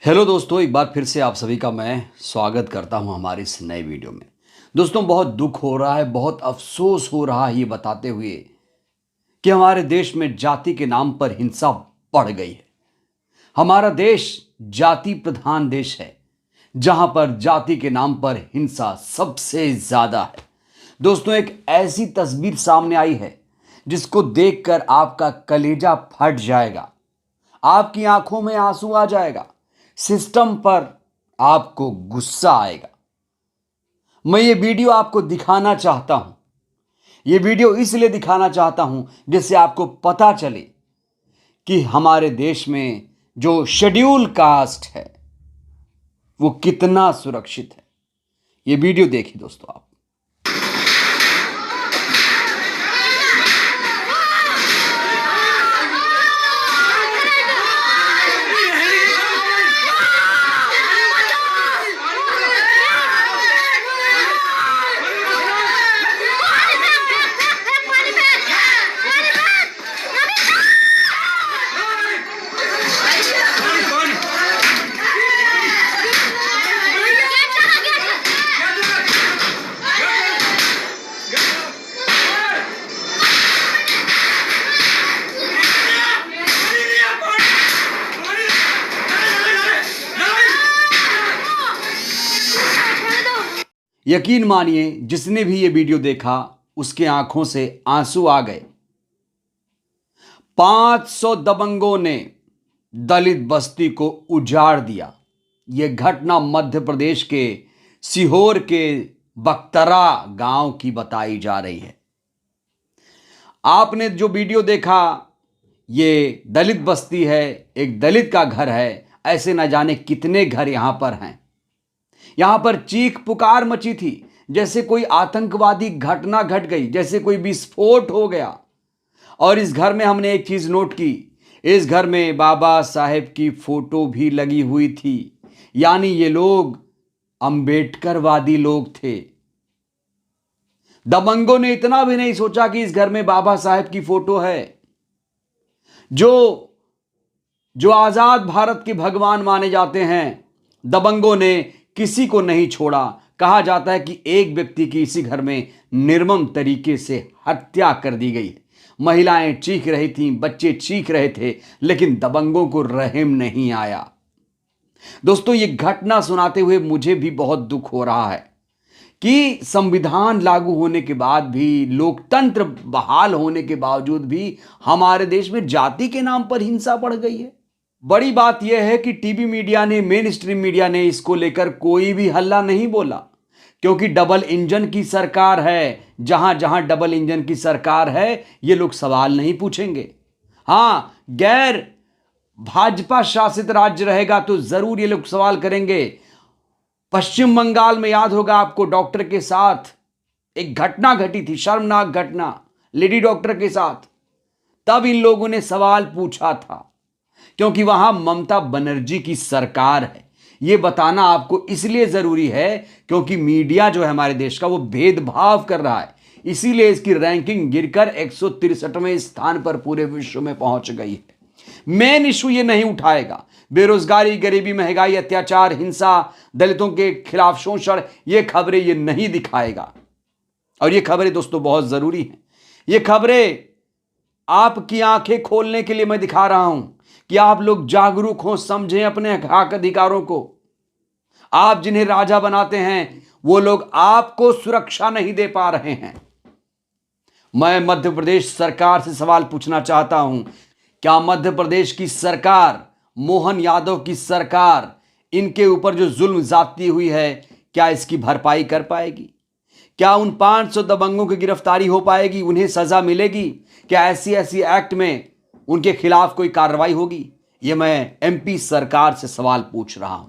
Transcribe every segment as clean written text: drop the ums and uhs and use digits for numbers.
Hello दोस्तों, एक बार फिर से आप सभी का मैं स्वागत करता हूं हमारे इस नए वीडियो में। दोस्तों, बहुत दुख हो रहा है, बहुत अफसोस हो रहा है ये बताते हुए कि हमारे देश में जाति के नाम पर हिंसा बढ़ गई है। हमारा देश जाति प्रधान देश है, जहां पर जाति के नाम पर हिंसा सबसे ज्यादा है। दोस्तों, एक ऐसी तस्वीर सामने आई है जिसको देखकर आपका कलेजा फट जाएगा, आपकी आंखों में आंसू आ जाएगा, सिस्टम पर आपको गुस्सा आएगा। मैं ये वीडियो आपको दिखाना चाहता हूं। ये वीडियो इसलिए दिखाना चाहता हूं जिससे आपको पता चले कि हमारे देश में जो शेड्यूल कास्ट है वो कितना सुरक्षित है। ये वीडियो देखिए दोस्तों आप। यकीन मानिए, जिसने भी ये वीडियो देखा उसके आंखों से आंसू आ गए। 500 दबंगों ने दलित बस्ती को उजाड़ दिया। यह घटना मध्य प्रदेश के सीहोर के बक्तरा गांव की बताई जा रही है। आपने जो वीडियो देखा, ये दलित बस्ती है, एक दलित का घर है। ऐसे न जाने कितने घर यहां पर हैं। यहां पर चीख पुकार मची थी, जैसे कोई आतंकवादी घटना घट गई, जैसे कोई विस्फोट हो गया। और इस घर में हमने एक चीज नोट की, इस घर में बाबा साहेब की फोटो भी लगी हुई थी। यानी ये लोग अंबेडकरवादी लोग थे। दबंगों ने इतना भी नहीं सोचा कि इस घर में बाबा साहेब की फोटो है, जो आजाद भारत के भगवान माने जाते हैं। दबंगों ने किसी को नहीं छोड़ा। कहा जाता है कि एक व्यक्ति की इसी घर में निर्मम तरीके से हत्या कर दी गई। महिलाएं चीख रही थीं, बच्चे चीख रहे थे, लेकिन दबंगों को रहम नहीं आया। दोस्तों, ये घटना सुनाते हुए मुझे भी बहुत दुख हो रहा है कि संविधान लागू होने के बाद भी, लोकतंत्र बहाल होने के बावजूद भी हमारे देश में जाति के नाम पर हिंसा बढ़ गई है। बड़ी बात यह है कि टीवी मीडिया ने, मेन स्ट्रीम मीडिया ने इसको लेकर कोई भी हल्ला नहीं बोला, क्योंकि डबल इंजन की सरकार है। जहां जहां डबल इंजन की सरकार है, ये लोग सवाल नहीं पूछेंगे। हां, गैर भाजपा शासित राज्य रहेगा तो जरूर ये लोग सवाल करेंगे। पश्चिम बंगाल में याद होगा आपको, डॉक्टर के साथ एक घटना घटी थी, शर्मनाक घटना, लेडी डॉक्टर के साथ। तब इन लोगों ने सवाल पूछा था, क्योंकि वहां ममता बनर्जी की सरकार है। यह बताना आपको इसलिए जरूरी है क्योंकि मीडिया जो है हमारे देश का, वो भेदभाव कर रहा है। इसीलिए इसकी रैंकिंग गिरकर 163वें स्थान पर पूरे विश्व में पहुंच गई है। मेन इशू ये नहीं उठाएगा, बेरोजगारी, गरीबी, महंगाई, अत्याचार, हिंसा, दलितों के खिलाफ शोषण, ये खबरें ये नहीं दिखाएगा। और ये खबरें दोस्तों बहुत जरूरी हैं। ये खबरें आपकी आंखें खोलने के लिए मैं दिखा रहा हूं कि आप लोग जागरूक हो, समझें अपने हक अधिकारों को। आप जिन्हें राजा बनाते हैं वो लोग आपको सुरक्षा नहीं दे पा रहे हैं। मैं मध्य प्रदेश सरकार से सवाल पूछना चाहता हूं, क्या मध्य प्रदेश की सरकार, मोहन यादव की सरकार, इनके ऊपर जो जुल्म ज्यादती हुई है, क्या इसकी भरपाई कर पाएगी? क्या उन 500 दबंगों की गिरफ्तारी हो पाएगी? उन्हें सजा मिलेगी? क्या ऐसी एक्ट में उनके खिलाफ कोई कार्रवाई होगी? यह मैं एमपी सरकार से सवाल पूछ रहा हूं।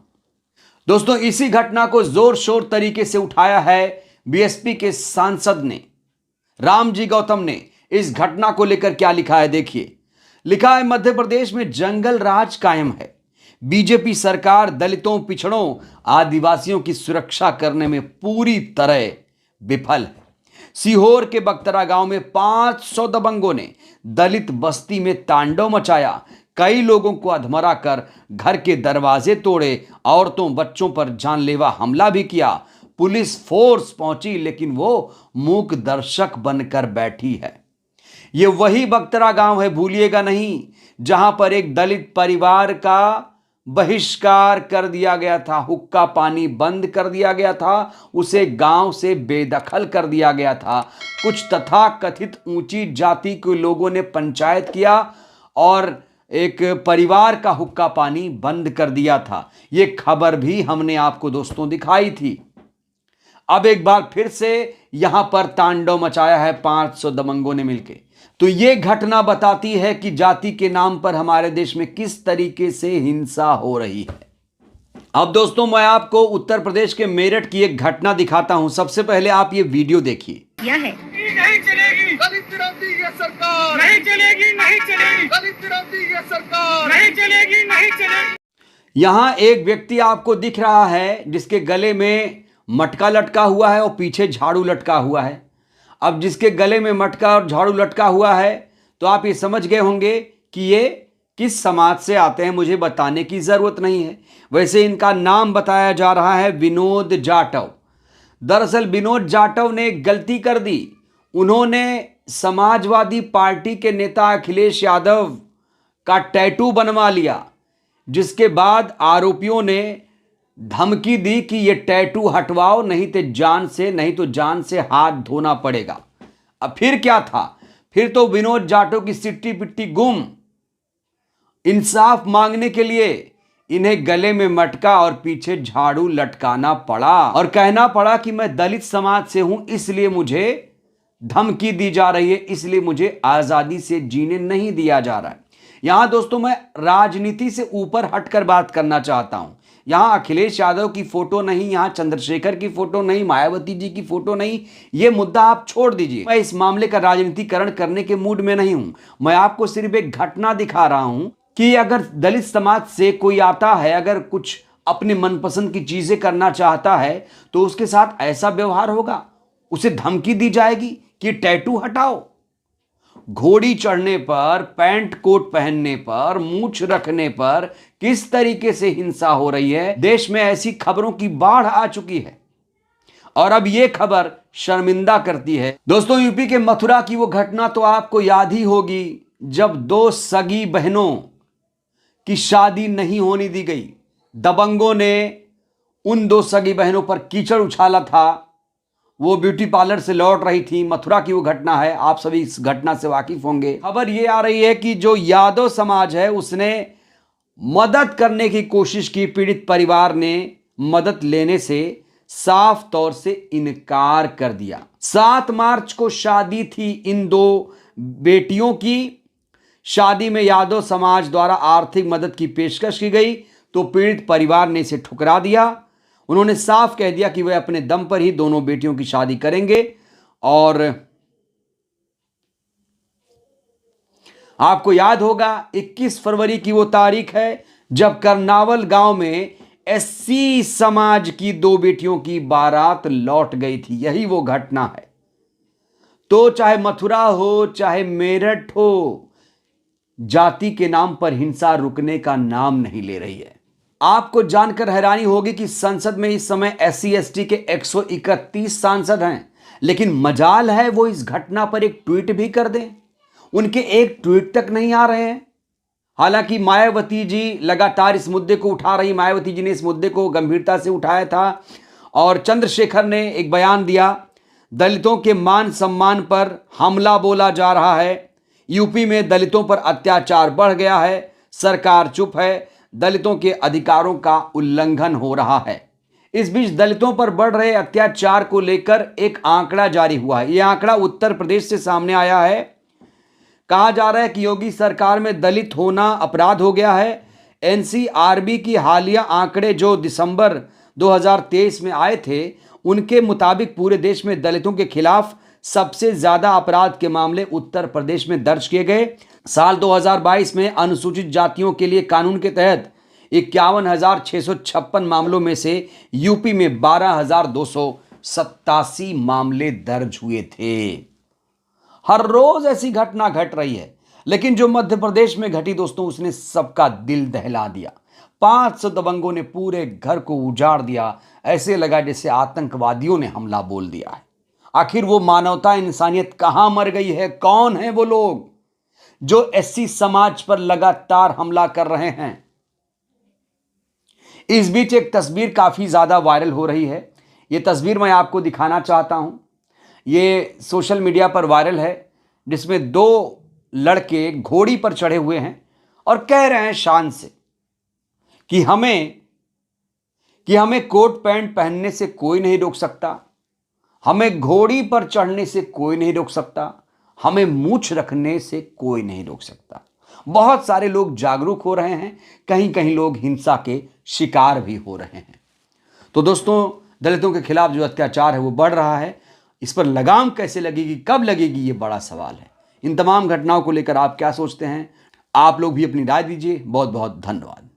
दोस्तों, इसी घटना को जोर शोर तरीके से उठाया है बीएसपी के सांसद ने, रामजी गौतम ने। इस घटना को लेकर क्या लिखा है देखिए। लिखा है, मध्य प्रदेश में जंगल राज कायम है। बीजेपी सरकार दलितों, पिछड़ों, आदिवासियों की सुरक्षा करने में पूरी तरह विफल है। सीहोर के बक्तरा गांव में 500 दबंगों ने दलित बस्ती में तांडव मचाया। कई लोगों को अधमरा कर घर के दरवाजे तोड़े, औरतों बच्चों पर जानलेवा हमला भी किया। पुलिस फोर्स पहुंची लेकिन वो मूक दर्शक बनकर बैठी है। ये वही बगतरा गांव है, भूलिएगा नहीं, जहां पर एक दलित परिवार का बहिष्कार कर दिया गया था, हुक्का पानी बंद कर दिया गया था, उसे गांव से बेदखल कर दिया गया था। कुछ तथाकथित ऊंची जाति के लोगों ने पंचायत किया और एक परिवार का हुक्का पानी बंद कर दिया था। ये खबर भी हमने आपको दोस्तों दिखाई थी। अब एक बार फिर से यहां पर तांडव मचाया है 500 दबंगों ने मिलकर। तो यह घटना बताती है कि जाति के नाम पर हमारे देश में किस तरीके से हिंसा हो रही है। अब दोस्तों मैं आपको उत्तर प्रदेश के मेरठ की एक घटना दिखाता हूं। सबसे पहले आप ये वीडियो देखिए। क्या है? नहीं चलेगी दलित विरोधी ये सरकार, नहीं चलेगी, नहीं चलेगी दलित विरोधी ये सरकार, नहीं चलेगी, नहीं चलेगी। यहां एक व्यक्ति आपको दिख रहा है जिसके गले में मटका लटका हुआ है और पीछे झाड़ू लटका हुआ है। अब जिसके गले में मटका और झाड़ू लटका हुआ है तो आप ये समझ गए होंगे कि ये किस समाज से आते हैं, मुझे बताने की जरूरत नहीं है। वैसे इनका नाम बताया जा रहा है विनोद जाटव। दरअसल विनोद जाटव ने एक गलती कर दी। उन्होंने समाजवादी पार्टी के नेता अखिलेश यादव का टैटू बनवा लिया, जिसके बाद आरोपियों ने धमकी दी कि ये टैटू हटवाओ, नहीं तो जान से हाथ धोना पड़ेगा। अब फिर क्या था, फिर तो विनोद जाटव की सिट्टी पिट्टी गुम। इंसाफ मांगने के लिए इन्हें गले में मटका और पीछे झाड़ू लटकाना पड़ा और कहना पड़ा कि मैं दलित समाज से हूं, इसलिए मुझे धमकी दी जा रही है, इसलिए मुझे आजादी से जीने नहीं दिया जा रहा है। यहां दोस्तों मैं राजनीति से ऊपर हटकर बात करना चाहता हूं। यहां अखिलेश यादव की फोटो नहीं, यहां चंद्रशेखर की फोटो नहीं, मायावती जी की फोटो नहीं, यह मुद्दा आप छोड़ दीजिए। मैं इस मामले का राजनीतिकरण करने के मूड में नहीं हूं। मैं आपको सिर्फ एक घटना दिखा रहा हूं कि अगर दलित समाज से कोई आता है, अगर कुछ अपने मनपसंद की चीजें करना चाहता है तो उसके साथ ऐसा व्यवहार होगा, उसे धमकी दी जाएगी कि टैटू हटाओ। घोड़ी चढ़ने पर, पैंट कोट पहनने पर, मूछ रखने पर किस तरीके से हिंसा हो रही है। देश में ऐसी खबरों की बाढ़ आ चुकी है और अब यह खबर शर्मिंदा करती है। दोस्तों यूपी के मथुरा की वो घटना तो आपको याद ही होगी, जब दो सगी बहनों की शादी नहीं होने दी गई। दबंगों ने उन दो सगी बहनों पर कीचड़ उछाला था। वो ब्यूटी पार्लर से लौट रही थी। मथुरा की वो घटना है, आप सभी इस घटना से वाकिफ होंगे। खबर ये आ रही है कि जो यादव समाज है उसने मदद करने की कोशिश की। पीड़ित परिवार ने मदद लेने से साफ तौर से इनकार कर दिया। 7 मार्च को शादी थी इन दो बेटियों की। शादी में यादव समाज द्वारा आर्थिक मदद की पेशकश की गई तो पीड़ित परिवार ने इसे ठुकरा दिया। उन्होंने साफ कह दिया कि वे अपने दम पर ही दोनों बेटियों की शादी करेंगे। और आपको याद होगा 21 फरवरी की वो तारीख है जब करनावल गांव में एससी समाज की 2 बेटियों की बारात लौट गई थी। यही वो घटना है। तो चाहे मथुरा हो चाहे मेरठ हो, जाति के नाम पर हिंसा रुकने का नाम नहीं ले रही है। आपको जानकर हैरानी होगी कि संसद में इस समय SC ST के 131 सांसद हैं, लेकिन मजाल है वो इस घटना पर एक ट्वीट भी कर दें। उनके एक ट्वीट तक नहीं आ रहे हैं। हालांकि मायावती जी लगातार इस मुद्दे को उठा रही, मायावती जी ने इस मुद्दे को गंभीरता से उठाया था और चंद्रशेखर ने एक बयान दिया, दलितों के मान सम्मान पर हमला बोला जा रहा है। यूपी में दलितों पर अत्याचार बढ़ गया है, सरकार चुप है, दलितों के अधिकारों का उल्लंघन हो रहा है। इस बीच दलितों पर बढ़ रहे अत्याचार को लेकर एक आंकड़ा जारी हुआ है। यह आंकड़ा उत्तर प्रदेश से सामने आया है। कहा जा रहा है कि योगी सरकार में दलित होना अपराध हो गया है। NCRB की हालिया आंकड़े जो दिसंबर 2023 में आए थे, उनके मुताबिक पूरे देश में दलितों के खिलाफ सबसे ज्यादा अपराध के मामले उत्तर प्रदेश में दर्ज किए गए। साल 2022 में अनुसूचित जातियों के लिए कानून के तहत 51,656 मामलों में से यूपी में 12,287 मामले दर्ज हुए थे। हर रोज ऐसी घटना घट रही है। लेकिन जो मध्य प्रदेश में घटी दोस्तों, उसने सबका दिल दहला दिया। 500 दबंगों ने पूरे घर को उजाड़ दिया। ऐसे लगा जैसे आतंकवादियों ने हमला बोल दिया है। आखिर वो मानवता, इंसानियत कहां मर गई है? कौन है वो लोग जो एससी समाज पर लगातार हमला कर रहे हैं? इस बीच एक तस्वीर काफी ज्यादा वायरल हो रही है। यह तस्वीर मैं आपको दिखाना चाहता हूं। ये सोशल मीडिया पर वायरल है, जिसमें 2 लड़के घोड़ी पर चढ़े हुए हैं और कह रहे हैं शान से कि हमें कोट पैंट पहनने से कोई नहीं रोक सकता, हमें घोड़ी पर चढ़ने से कोई नहीं रोक सकता, हमें मूंछ रखने से कोई नहीं रोक सकता। बहुत सारे लोग जागरूक हो रहे हैं, कहीं कहीं लोग हिंसा के शिकार भी हो रहे हैं। तो दोस्तों, दलितों के खिलाफ जो अत्याचार है वो बढ़ रहा है। इस पर लगाम कैसे लगेगी, कब लगेगी, ये बड़ा सवाल है। इन तमाम घटनाओं को लेकर आप क्या सोचते हैं? आप लोग भी अपनी राय दीजिए। बहुत बहुत धन्यवाद।